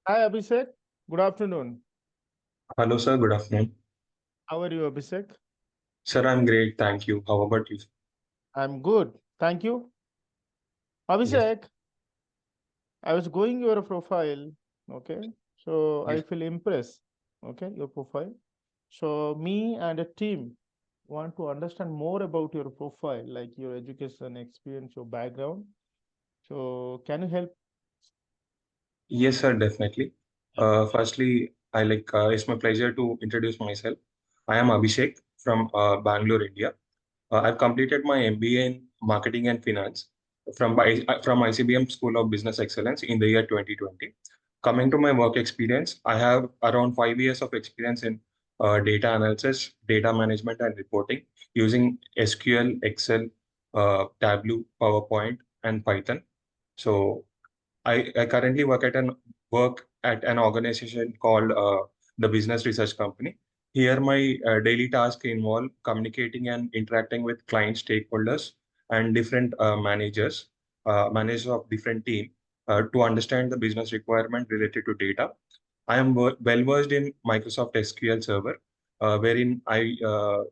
Hi Abhishek, good afternoon. Hello, sir. Good afternoon. How are you, Abhishek? Sir, I'm great. Thank you. How about you? I'm good. Thank you. Yes. Abhishek, I was going your profile, okay? So I Yes. feel impressed, okay, your profile. So me and a team want to understand more about your profile, like your education, experience, your background. So can you help? Yes, sir, definitely. Firstly, it's my pleasure to introduce myself. I am Abhishek from Bangalore, India. I've completed my MBA in Marketing and Finance from ICBM School of Business Excellence in the year 2020. Coming to my work experience, I have around 5 years of experience in data analysis, data management, and reporting using SQL, Excel, Tableau, PowerPoint, and Python. So I currently work at an organization called the Business Research Company. Here, my daily tasks involve communicating and interacting with client stakeholders and different managers of different team to understand the business requirement related to data. I am well versed in Microsoft SQL Server, wherein I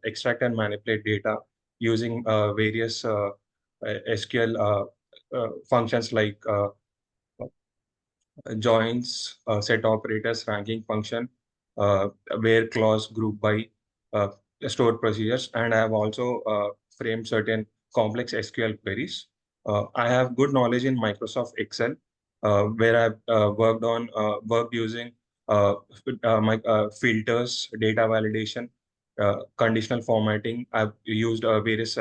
extract and manipulate data using various SQL functions like joins, set operators, ranking function, where clause group by uh, stored procedures, and I have also framed certain complex SQL queries. I have good knowledge in Microsoft Excel, where I've worked using my filters, data validation, conditional formatting. I've used various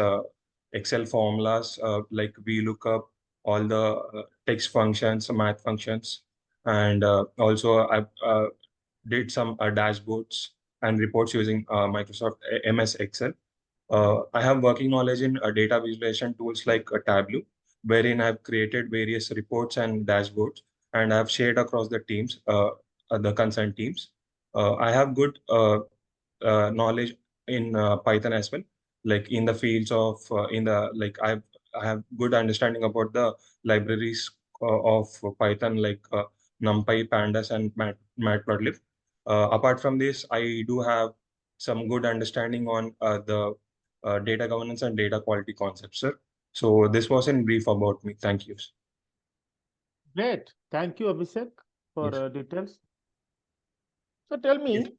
Excel formulas like VLOOKUP, all the text functions, math functions, and also I did some dashboards and reports using Microsoft MS Excel. I have working knowledge in data visualization tools like Tableau, wherein I've created various reports and dashboards, and I've shared across the concerned teams. I have good knowledge in Python as well, like in the fields of in the like I have good understanding about the libraries of Python like NumPy, Pandas, and Matplotlib. Apart from this, I do have some good understanding on the data governance and data quality concepts, sir. So this was in brief about me. Thank you. Great. Thank you, Abhishek, for Yes. details. So tell Yes. me,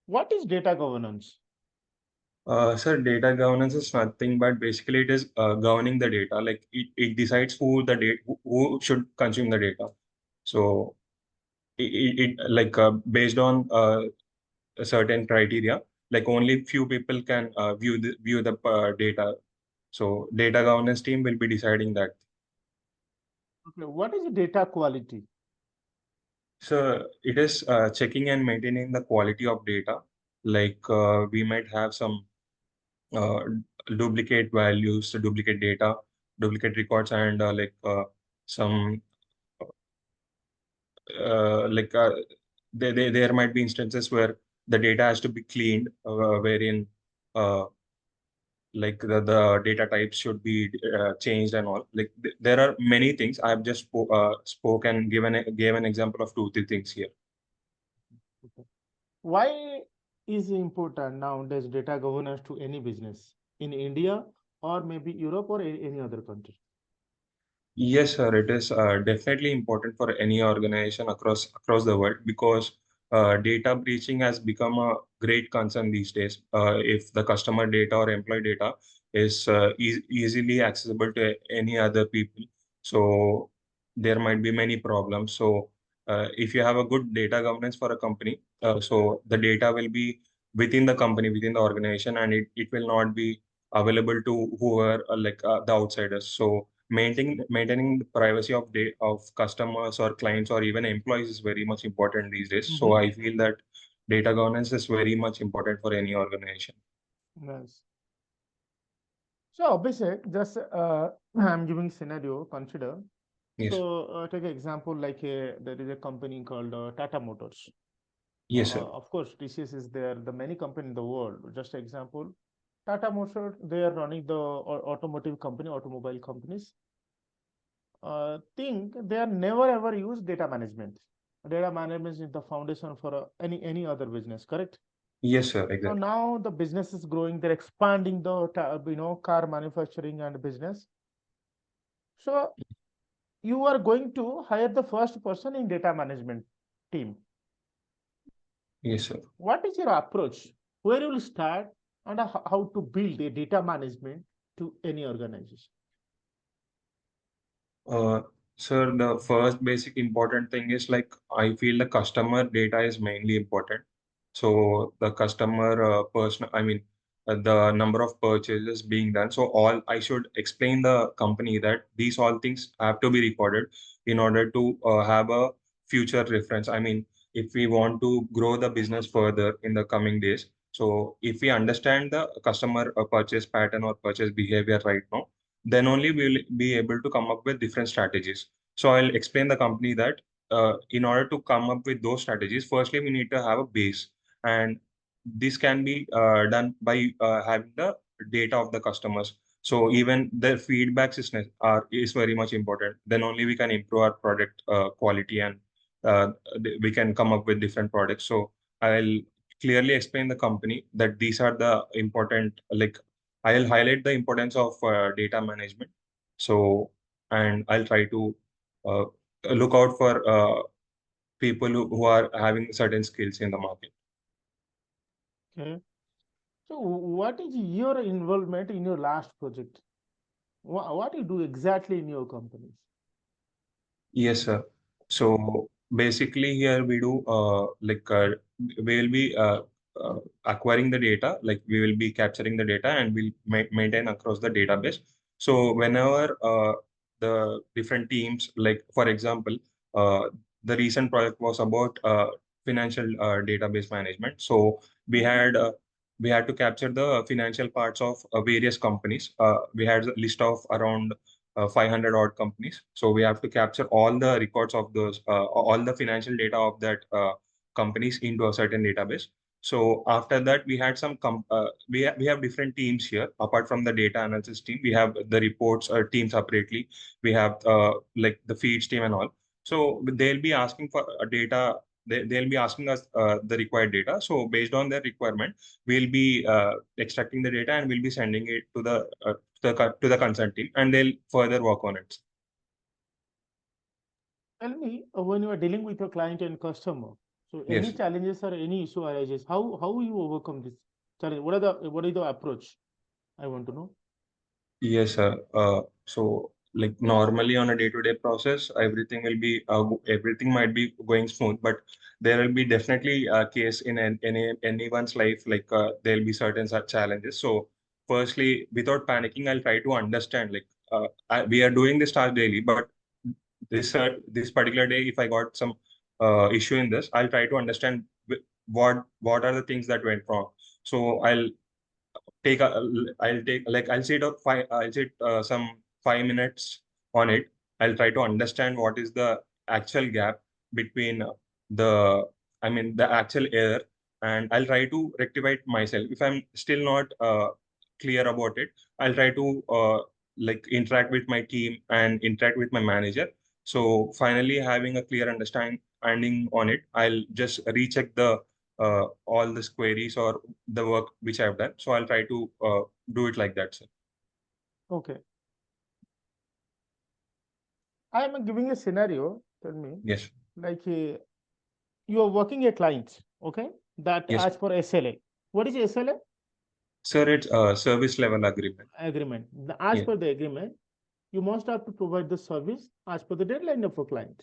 what is data governance? Sir, data governance is nothing but basically it is governing the data. Like it decides who should consume the data. So it like based on a certain criteria, like only few people can view the data. So data governance team will be deciding that. Okay, what is data quality? So it is checking and maintaining the quality of data. Like we might have some uh, duplicate values, duplicate data, duplicate records, and some like there might be instances where the data has to be cleaned, wherein uh, the data types should be changed and all. Like there are many things. I've just spoke and gave an example of two, three things here. Okay. Why is important nowadays data governance to any business in India or maybe Europe or any other country? Yes, sir. It is definitely important for any organization across the world because data breaching has become a great concern these days. If the customer data or employee data is easily accessible to any other people, so there might be many problems. So if you have a good data governance for a company, so the data will be within the company, within the organization, and it will not be available to who are the outsiders. So maintaining the privacy of customers or clients or even employees is very much important these days. So Mhm. I feel that data governance is very much important for any organization. Nice. So Abhishek, just I'm giving scenario, consider. Yes. So take an example like there is a company called Tata Motors. Yes, sir. Of course, TCS is there, the many company in the world. Just example, Tata Motors, they are running the automotive company, automobile companies. Think they are never ever use data management. Data management is the foundation for any other business, correct? Yes, sir, So exactly. now the business is growing, they're expanding the car manufacturing and business. So you are going to hire the first person in data management team. Yes, sir. What is your approach? Where you will start and how to build a data management to any organization? Uh, Sir, the first basic important thing is like I feel the customer data is mainly important. So the customer person, I mean, the number of purchases being done. So all I should explain the company that these all things have to be recorded in order to have a future reference. I mean, if we want to grow the business further in the coming days, so if we understand the customer purchase pattern or purchase behavior right now, then only we will be able to come up with different strategies. So I'll explain the company that in order to come up with those strategies, firstly, we need to have a base. And this can be done by having the data of the customers. So even their feedback is very much important. Then only we can improve our product quality and we can come up with different products. So I'll clearly explain the company that these are the important, like I'll highlight the importance of data management. So, and I'll try to uh, look out for people who are having certain skills in the market. Okay. So what is your involvement in your last project? What you do exactly in your companies? Yes, sir. So basically here we do we will be acquiring the data, like we will be capturing the data and we'll maintain across the database. So whenever the different teams, like for example, uh, the recent project was about financial database management. So we had uh, we had to capture the financial parts of various companies. We had a list of around 500 odd companies. So we have to capture all the records of those, all the financial data of that companies into a certain database. So after that, we had we have different teams here. Apart from the data analysis team, we have the reports team separately. We have like the feeds team and all. So they'll be asking for data. They'll be asking us the required data. So based on their requirement, we'll be extracting the data and we'll be sending it to to the consent team, and they'll further work on it. Tell me, when you are dealing with your client and customer, so any Yes. challenges or any issue arises, how you overcome this challenge? What is the approach? I want to know. Yes, sir. So like normally on a day-to-day process, everything might be going smooth, but there will be definitely a case in anyone's life, like there'll be certain such challenges. So firstly, without panicking, I'll try to understand we are doing this task daily, but this particular day, if I got some issue in this, I'll try to understand what are the things that went wrong. So take a, I'll take like I'll sit some 5 minutes on it. I'll try to understand what is the actual gap between the I mean the actual error, and I'll try to rectify it myself. If I'm still not clear about it, I'll try to like interact with my team and interact with my manager. So finally, having a clear understanding on it, I'll just recheck the all these queries or the work which I've done. So I'll try to do it like that, sir. Okay. I am giving a scenario. Tell me, Yes. like you are working a client, okay, that Yes. as per SLA. What is SLA? Sir, it's a service level agreement. Agreement. As Yeah. per the agreement, you must have to provide the service as per the deadline of a client.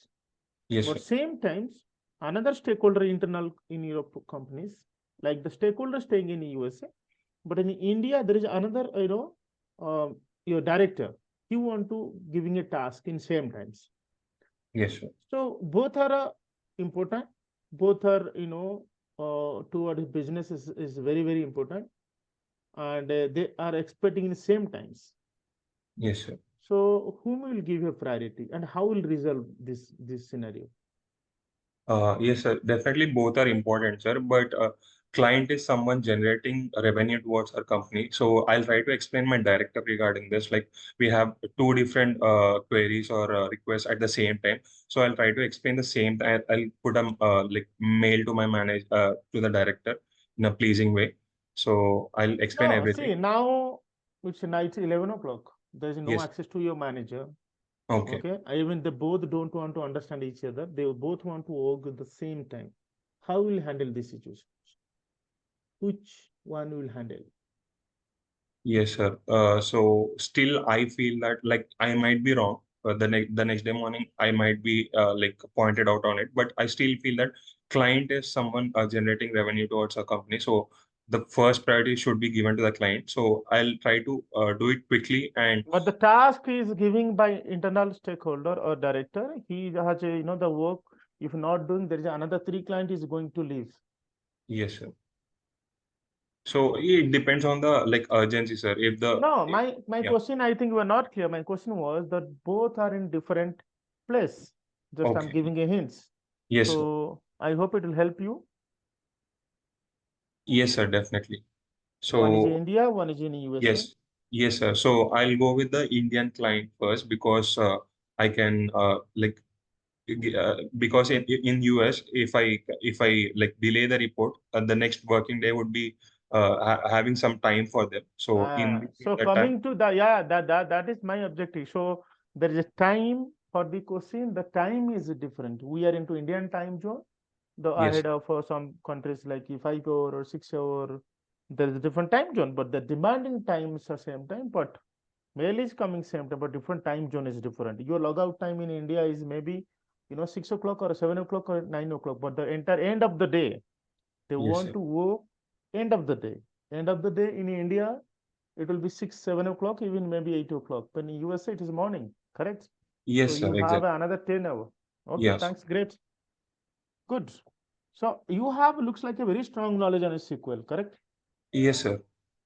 Yes, But sir. same times, another stakeholder internal in your companies, like the stakeholder staying in USA, but in India there is another, your director. He want to giving a task in same times. Yes, sir. So both are important. Both are toward business is very important, and they are expecting in the same times. Yes, sir. So whom will give a priority and how will resolve this scenario? Yes, sir. Definitely both are important, sir. But client is someone generating revenue towards our company. So I'll try to explain my director regarding this. Like we have two different queries or requests at the same time. So I'll try to explain the same. I'll put a like mail to my manager, to the director in a pleasing way. So I'll explain No, everything. see, now it's night 11 o'clock. There's no Yes. access to your manager. Okay. Okay. Even they both don't want to understand each other. They both want to work at the same time. How will you handle this situation? Which one will handle? Yes, sir. So still, I feel that like I might be wrong. The next day morning, I might be like pointed out on it, but I still feel that client is someone generating revenue towards a company. So the first priority should be given to the client. So I'll try to do it quickly and But the task is giving by internal stakeholder or director. He has the work. If not doing, there is another three client is going to leave. yes, sir. So it depends on the like urgency, sir. If the No, my yeah, question, I think you were not clear. My question was that both are in different place. Just I'm okay, giving a hints. yes, sir. So I hope it will help you. Yes, sir, definitely. One is in So India, one is in USA. yes, yes, sir. So I'll go with the Indian client first because I can because in US if I like delay the report, the next working day would be having some time for them. So in between So that time, coming to the, yeah, that is my objective. So there is a time for the question. The time is different. We are into Indian time zone, the yes, ahead of some countries like 5 hour or 6 hour. There is a different time zone, but the demanding times are same time. But mail is coming same time, but different time zone is different. Your logout time in India is maybe 6 o'clock or 7 o'clock or 9 o'clock. But the entire end of the day, they yes, want sir. to work end of the day. End of the day in India, it will be 6 7 o'clock, even maybe 8 o'clock. But in USA, it is morning, correct? So Yes, you sir. have Exactly. another 10 hour. Okay, Yes, thanks, great, good. So you have looks like a very strong knowledge on a SQL, correct? yes, sir.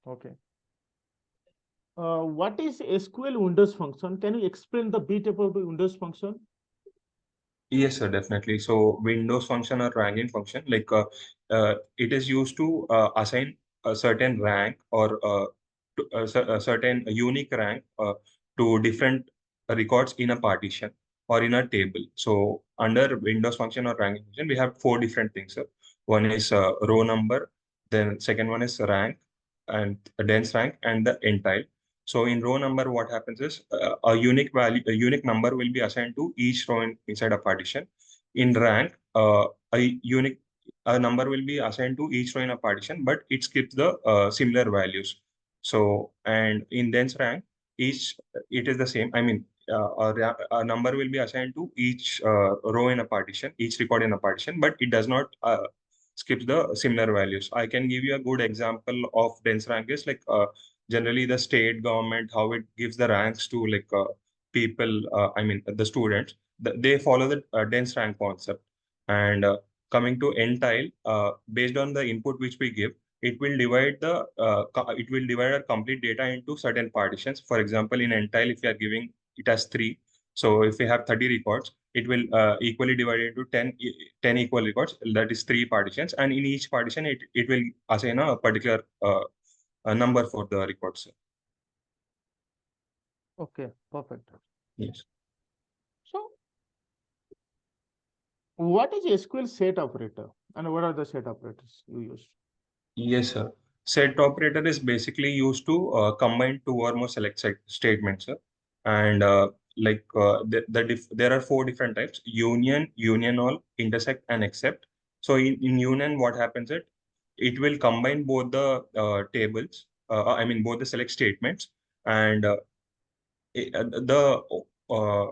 Okay. What is SQL Windows function? Can you explain the bit about the Windows function? Yes, sir, definitely. So Windows function or ranking function, like it is used to assign a certain rank or a certain unique rank to different records in a partition or in a table. So under Windows function or ranking function, we have four different things, sir. One is row number, then second one is rank and dense rank and the entile. So in row number, what happens is a unique value, a unique number will be assigned to each row inside a partition. In rank, a unique a number will be assigned to each row in a partition, but it skips the similar values. So and in dense rank, each it is the same. I mean, a number will be assigned to each row in a partition, each record in a partition, but it does not skip the similar values. I can give you a good example of dense rank is like generally the state government how it gives the ranks to like people I mean the students they follow the dense rank concept and coming to entile based on the input which we give it will divide our complete data into certain partitions. For example, in entile if we are giving it as 3, so if we have 30 records it will equally divide into 10 equal records, that is 3 partitions, and in each partition it will assign a particular number for the records. Okay, perfect. Yes. So what is SQL set operator and what are the set operators you use? Yes, sir. Set operator is basically used to combine two or more statements, sir. And there are four different types: union, union all, intersect, and except. So in union, what happens is it will combine both the tables. I mean both the select statements, and the uh,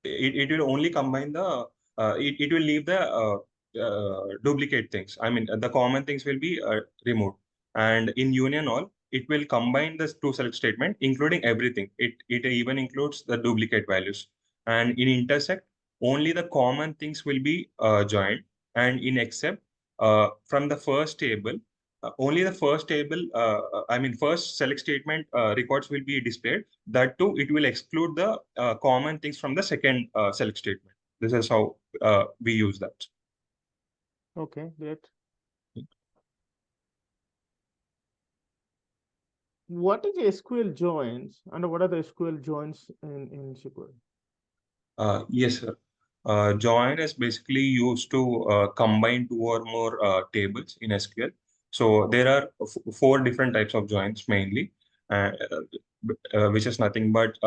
it will only combine it will leave the duplicate things. I mean the common things will be removed. And in union all it will combine the two select statement including everything. It even includes the duplicate values. And in intersect only the common things will be joined. And in except from the first table only the first table I mean first select statement records will be displayed. That too, it will exclude the common things from the second select statement. This is how we use that. Okay, great. What is SQL joins and what are the SQL joins in SQL? Yes, sir. Join is basically used to combine two or more tables in SQL. So there are four different types of joins mainly, which is nothing but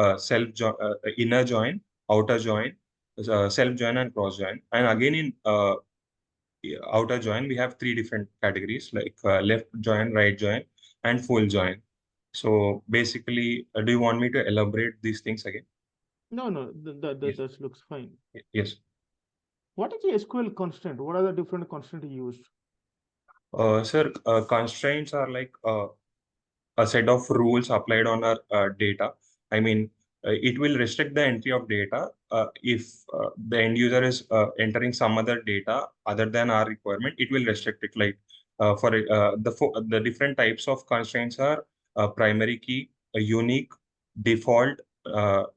inner join, outer join, self join, and cross join. And again, in outer join, we have three different categories like left join, right join, and full join. So basically, do you want me to elaborate these things again? No, no, Yes. that looks fine. Yes. What is the SQL constant? What are the different constants used? Sir, constraints are like a set of rules applied on our data. I mean, it will restrict the entry of data if the end user is entering some other data other than our requirement. It will restrict it. Like the different types of constraints are primary key, a unique, default,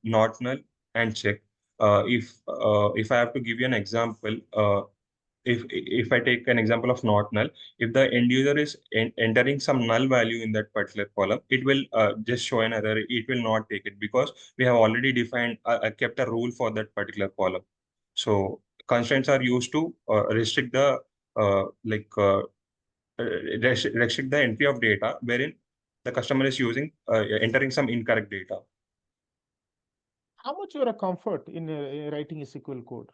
not null, and check. If I have to give you an example, if I take an example of not null, if the end user is entering some null value in that particular column, it will just show an error. It will not take it because we have already defined, kept a rule for that particular column. So constraints are used to restrict the like restrict the entry of data wherein the customer is using entering some incorrect data. How much you are a comfort in writing a SQL code?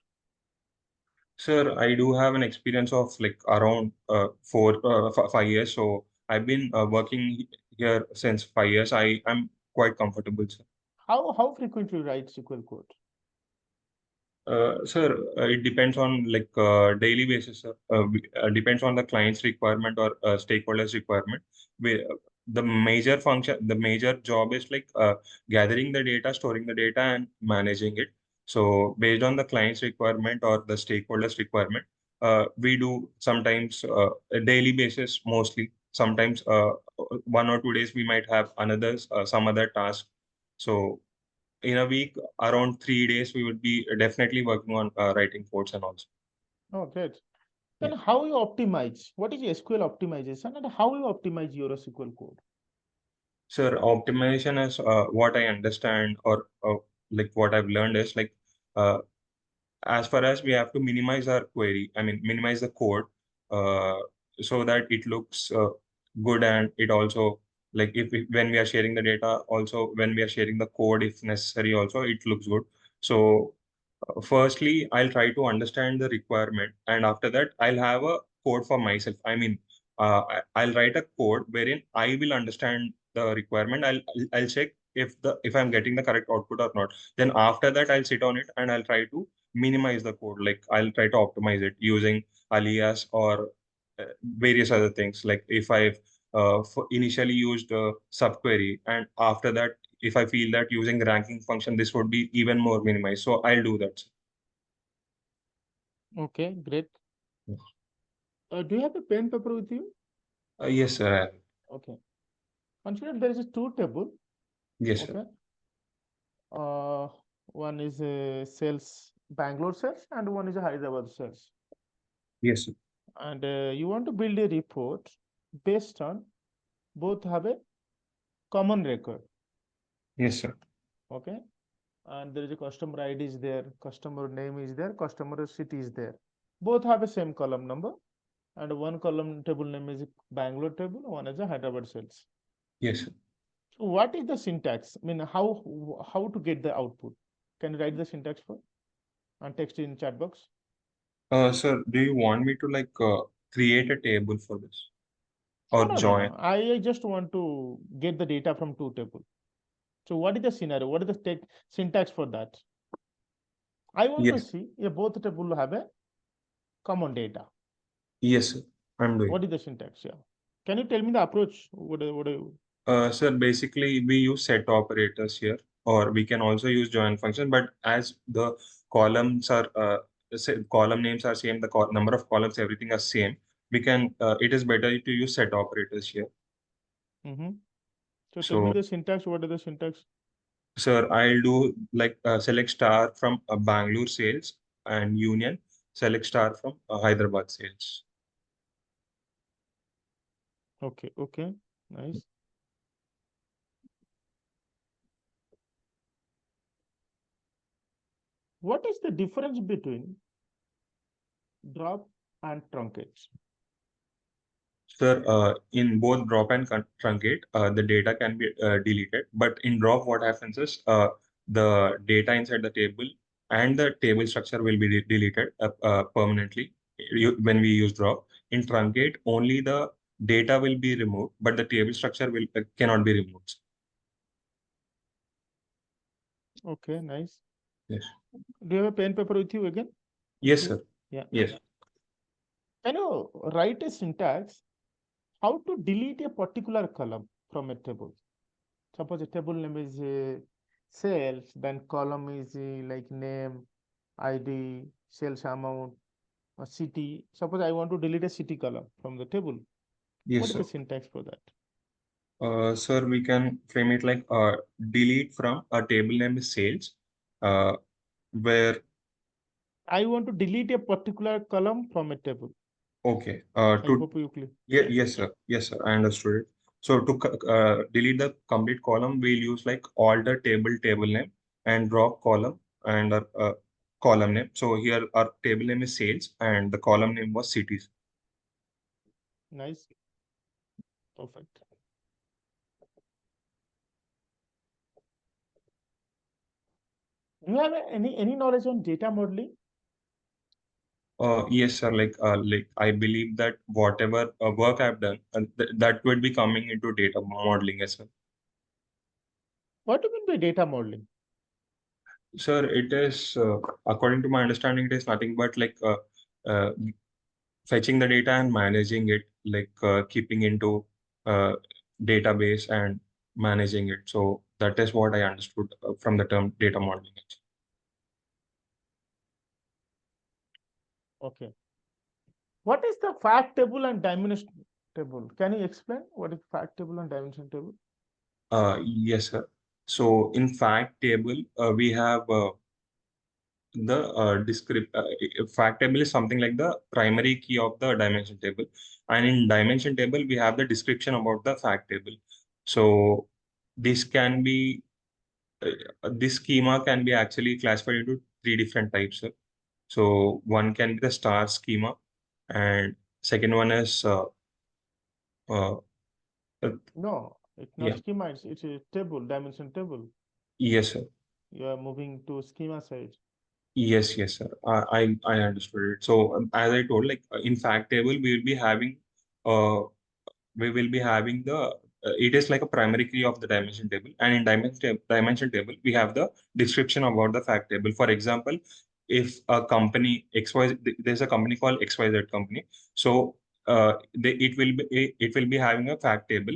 Sir, I do have an experience of like around 5 years. So I've been working here since 5 years. I am quite comfortable, sir. How frequently you write SQL code? Sir, it depends on like daily basis, sir. Depends on the client's requirement or stakeholders' requirement. The major function, the major job is like gathering the data, storing the data, and managing it. So based on the client's requirement or the stakeholders' requirement, we do sometimes a daily basis mostly. Sometimes 1 or 2 days we might have another some other task. So in a week, around 3 days, we would be definitely working on writing codes and also. Oh, great. Yeah. Then how you optimize? What is SQL optimization and how you optimize your SQL code? Sir, optimization is what I understand or like what I've learned is like uh, as far as we have to minimize our query, I mean, minimize the code uh, so that it looks good and it also like if when we are sharing the data, also when we are sharing the code, if necessary, also it looks good. So firstly, I'll try to understand the requirement, and after that, I'll have a code for myself. I mean, I'll write a code wherein I will understand the requirement. I'll check if I'm getting the correct output or not. Then after that, I'll sit on it and I'll try to minimize the code. Like I'll try to optimize it using alias or various other things. Like if I've initially used subquery, and after that, if I feel that using the ranking function, this would be even more minimized. So I'll do that. Okay, great. Do you have a pen paper with you? Yes, sir. Okay. Consider there is a two table. Yes, sir. Okay. Uh, One is a sales Bangalore sales and one is a Hyderabad sales. Yes, sir. And you want to build a report based on both have a common record. Yes, sir. Okay. And there is a customer ID is there, customer name is there, customer city is there. Both have a same column number, and one column table name is Bangalore table, one is a Hyderabad sales. Yes, sir. So what is the syntax? I mean, how to get the output? Can you write the syntax for and text in chat box? Sir, do you want me to like create a table for this No, or no, no, join? no. I just want to get the data from two table. So what is the scenario? What is the syntax for that? I want to Yes, see if both table have a common data. yes, sir. I'm doing. What is the syntax? Yeah. Can you tell me the approach? What do you? Sir, basically we use set operators here, or we can also use join function. But as the columns are column names are same, the number of columns, everything are same. We can. It is better to use set operators here. Mm-hmm. So tell me So, the syntax. What is the syntax? sir, I'll do like select star from Bangalore sales and union. Select star from Hyderabad sales. Okay, okay, nice. What is the difference between drop and truncate? Sir, in both drop and truncate, the data can be deleted. But in drop, what happens is the data inside the table and the table structure will be deleted permanently when we use drop. In truncate, only the data will be removed, but the table structure will cannot be removed. Okay, nice. Yes. Do you have a pen paper with you again? Yes, You? sir. Yeah. Yes. Can you write a syntax how to delete a particular column from a table? Suppose a table name is sales, then column is like name, ID, sales amount, or city. Suppose I want to delete a city column from the table. Yes, What is the sir. syntax for that? Sir, we can frame it like delete from a table name is sales, where I want to delete a particular column from a table. okay. I To hope you clear. Yeah, Yeah. yes, sir. Yes, sir. I understood it. So to delete the complete column, we'll use like alter table name and drop column and column name. So here our table name is sales and the column name was cities. Nice. Perfect. Do you have any knowledge on data modeling? Yes, sir. Like I believe that whatever work I've done, that would be coming into data modeling as well. What do you mean by data modeling? Sir, it is according to my understanding, it is nothing but like uh, fetching the data and managing it, like keeping into uh, database and managing it. So that is what I understood from the term data modeling. Okay. What is the fact table and dimension table? Can you explain what is fact table and dimension table? Yes, sir. So in fact table, we have the fact table is something like the primary key of the dimension table, and in dimension table we have the description about the fact table. So this can be this schema can be actually classified into three different types, sir. So one can be the star schema, and second one is uh, uh, No, it's not yeah, schema, it's a table, dimension table. yes, sir. You are moving to schema side. Yes, yes, sir. I understood it. So as I told, like in fact table, uh, we will be having the it is like a primary key of the dimension table, and in dimension table we have the description about the fact table. For example, if a company XY, there's a company called XYZ company, so it will be having a fact table,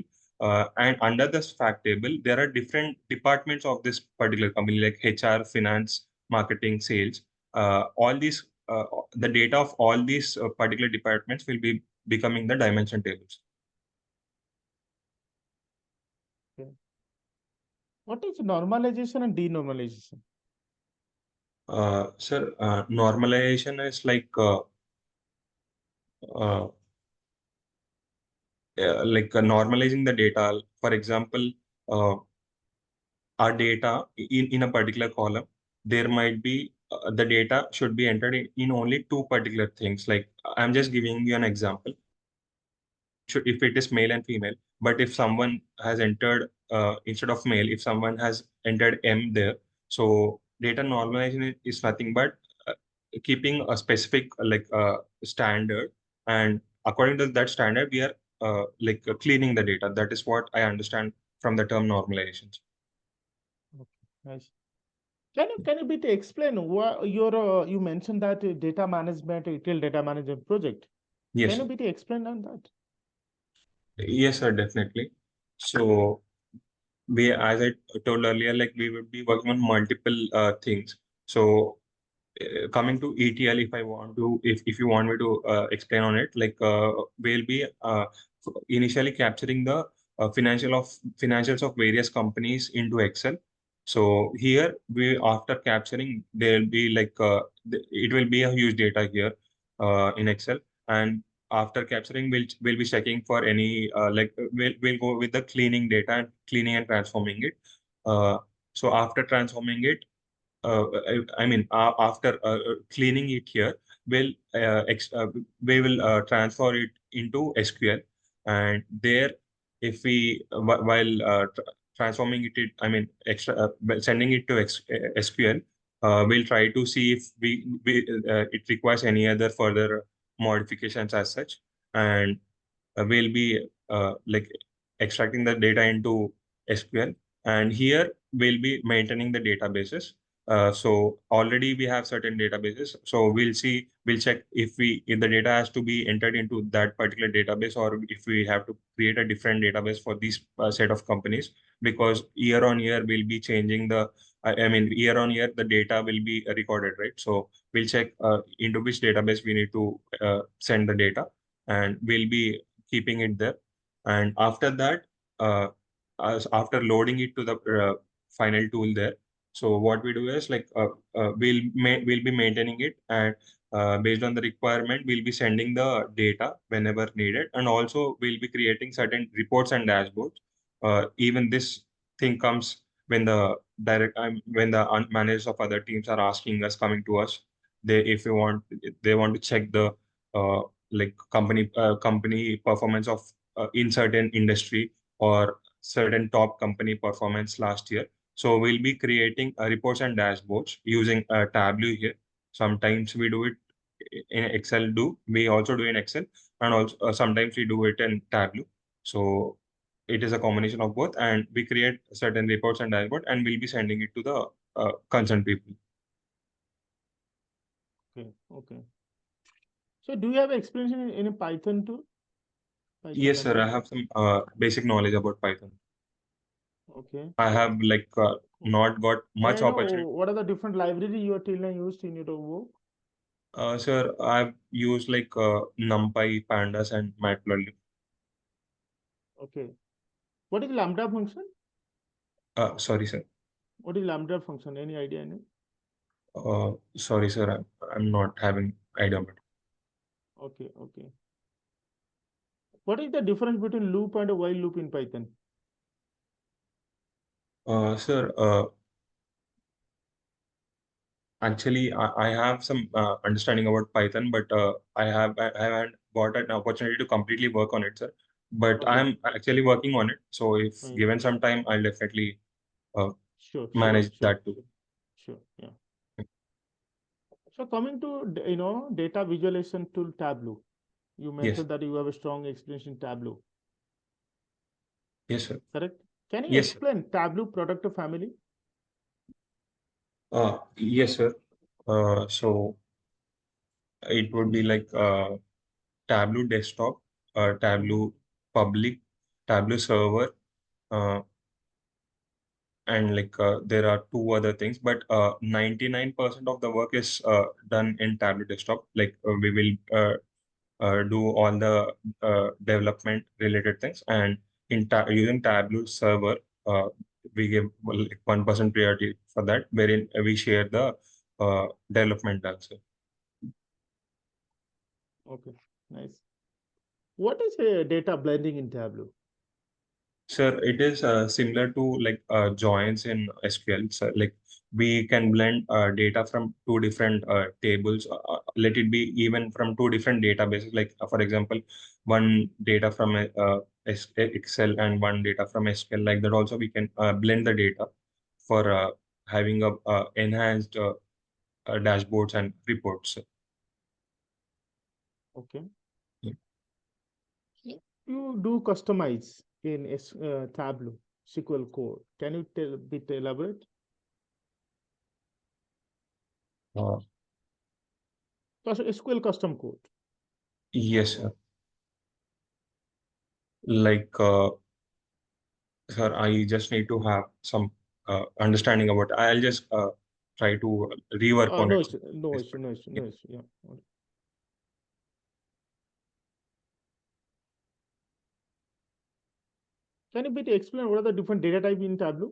and under this fact table there are different departments of this particular company like HR, finance, marketing, sales. All these the data of all these particular departments will be becoming the dimension tables. Okay. What is normalization and denormalization? Sir, normalization is uh, normalizing the data. For example, uh, our data in a particular column, there might be the data should be entered in only two particular things. Like I'm just giving you an example. If it is male and female, but if someone has entered instead of male, if someone has entered M there, so data normalization is nothing but uh, keeping a specific standard, and according to that standard we are cleaning the data. That is what I understand from the term normalizations. Okay, nice. Can you bit explain what your you mentioned that data management, retail data management project. Yes, Can you sir. bit explain on that? Yes, sir, definitely. So we, as I told earlier, like we would be working on multiple things. So coming to ETL, if you want me to explain on it, we'll be initially capturing the financials of various companies into Excel. So here we after capturing there'll be it will be a huge data here in Excel, and after capturing we'll be checking for any we'll go with the cleaning data and cleaning and transforming it. Uh, so after transforming it, after cleaning it here, we'll we will transfer it into SQL, and there, if we while transforming sending it to SQL, we'll try to see if it requires any other further modifications as such, and we'll be like extracting the data into SQL, and here we'll be maintaining the databases. So already we have certain databases. So we'll check if the data has to be entered into that particular database, or if we have to create a different database for these set of companies, because year on year we'll be changing year on year the data will be recorded, right? So we'll check into which database we need to send the data, and we'll be keeping it there. And after that, uh, after loading it to the final tool there, so what we do is we'll be maintaining it, and based on the requirement, we'll be sending the data whenever needed, and also we'll be creating certain reports and dashboards. Even this thing comes when the managers of other teams are asking us, coming to us, they want to check the uh, company performance of in certain industry, or certain top company performance last year. So we'll be creating reports and dashboards using Tableau here. Sometimes we do it in Excel. We also do in Excel, and also sometimes we do it in Tableau. So it is a combination of both, and we create certain reports and dashboard, and we'll be sending it to the concerned people. Okay, okay. So do you have experience in Python too? Python Yes, sir. I language? have some basic knowledge about Python. Okay. I have not got May much I know opportunity. what are the different library you are till now used in your work? Sir, I've used NumPy, Pandas, and Matplotlib. Okay. What is Lambda function? Sorry, sir. What is Lambda function? Any idea in it? Sorry, sir. I'm not having idea about it. Okay, okay. What is the difference between loop and a while loop in Python? Sir, actually, I have some understanding about Python, but I haven't got an opportunity to completely work on it, sir. But Okay. I'm actually working on it. So if Fine. given some time, I'll definitely uh, Sure, sure, manage sure, that too. sure, sure. Yeah. So coming to data visualization tool Tableau, you Yes, mentioned that you have a strong experience in Tableau, yes, sir. correct? Can you Yes, sir. explain Tableau product family? Yes, sir. So it would be Tableau desktop, Mhm. Tableau public, Tableau server, uh, and there are two other things, but 99% of the work is done in Tableau desktop. We will do all the development related things, and using Tableau server, uh, we give 1% priority for that, wherein we share the development also. Okay, nice. What is a data blending in Tableau? Sir, it is similar to joins in SQL. So we can blend data from two different tables. Let it be even from two different databases. For example, one data from Excel and one data from SQL. Like that, also we can blend the data for having a enhanced dashboards and reports. Okay. Yeah. You do customize in Tableau SQL code. Can you tell a bit elaborate? Uh, SQL custom code. yes, sir. Like Sir, I just need to have some understanding about. I'll just try to rework on No it. issue, no Yes, issue, but no issue, yeah. no issue. Yeah. Okay. Can you bit explain what are the different data type in Tableau?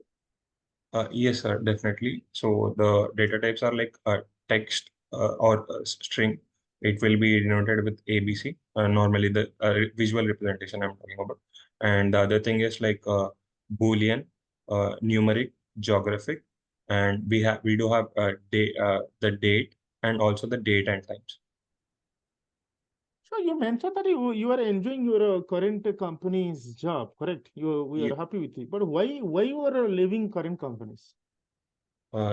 Yes, sir, definitely. So the data types are text or string. It will be denoted with ABC. Normally, the visual representation I'm talking about. And the other thing is Boolean, numeric, geographic. and we do have the date and also the date and times. So you mentioned that you are enjoying your current company's job, correct? We are happy with it. But why you are leaving current companies?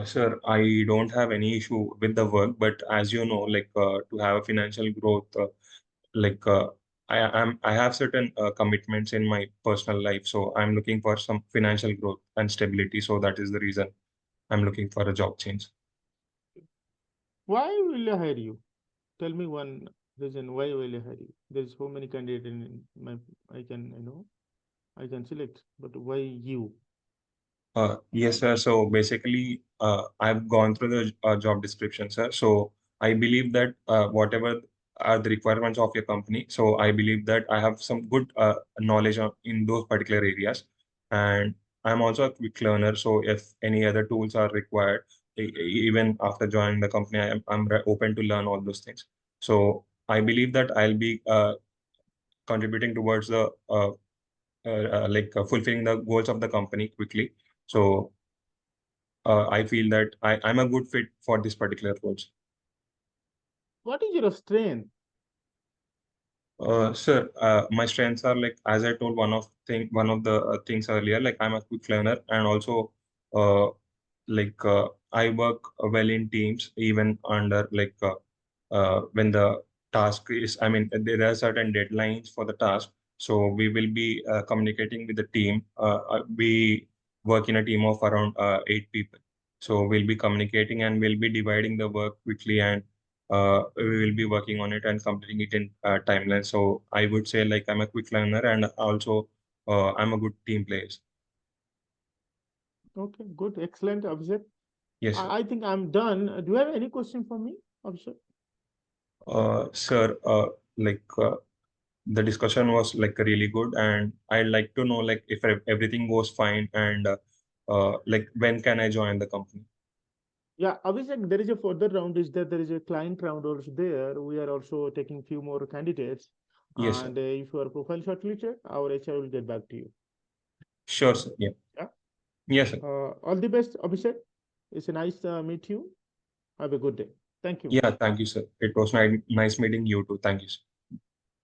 Sir, I don't have any issue with the work, but as you know, like to have a financial growth, like I have certain commitments in my personal life, so I'm looking for some financial growth and stability. So that is the reason I'm looking for a job change. Why will I hire you? Tell me one reason why will I hire you? There's so many candidates in my I can I can select, but why you? Yes, sir. So basically, I've gone through the job description, sir. So I believe that whatever are the requirements of your company, so I believe that I have some good knowledge in those particular areas, and I'm also a quick learner. So if any other tools are required, even after joining the company, I'm open to learn all those things. So I believe that I'll be contributing towards the fulfilling the goals of the company quickly. So I feel that I'm a good fit for this particular roles. What is your strength? Sir, my strengths are like as I told one of the things earlier, like I'm a quick learner and also uh, I work well in teams even under when the task is, I mean, there are certain deadlines for the task. So we will be communicating with the team. We work in a team of around 8 people. So we'll be communicating and we'll be dividing the work quickly, and we will be working on it and completing it in timeline. So I would say like I'm a quick learner and also I'm a good team player. Okay, good, excellent, Abhishek. Yes, sir. I think I'm done. Do you have any question for me, Abhishek? Sir, the discussion was like really good, and I'd like to know like if everything goes fine and like when can I join the company? Yeah, Abhishek, there is a further round. Is that there is a client round also there? We are also taking few more candidates, Yes, sir. and if your profile shortlisted, our HR will get back to you. Sure, sir. Yeah. Yeah. Yes, sir. All the best, Abhishek. It's a nice meet you. Have a good day. Thank you. Yeah, thank you, sir. It was nice meeting you too. Thank you, sir.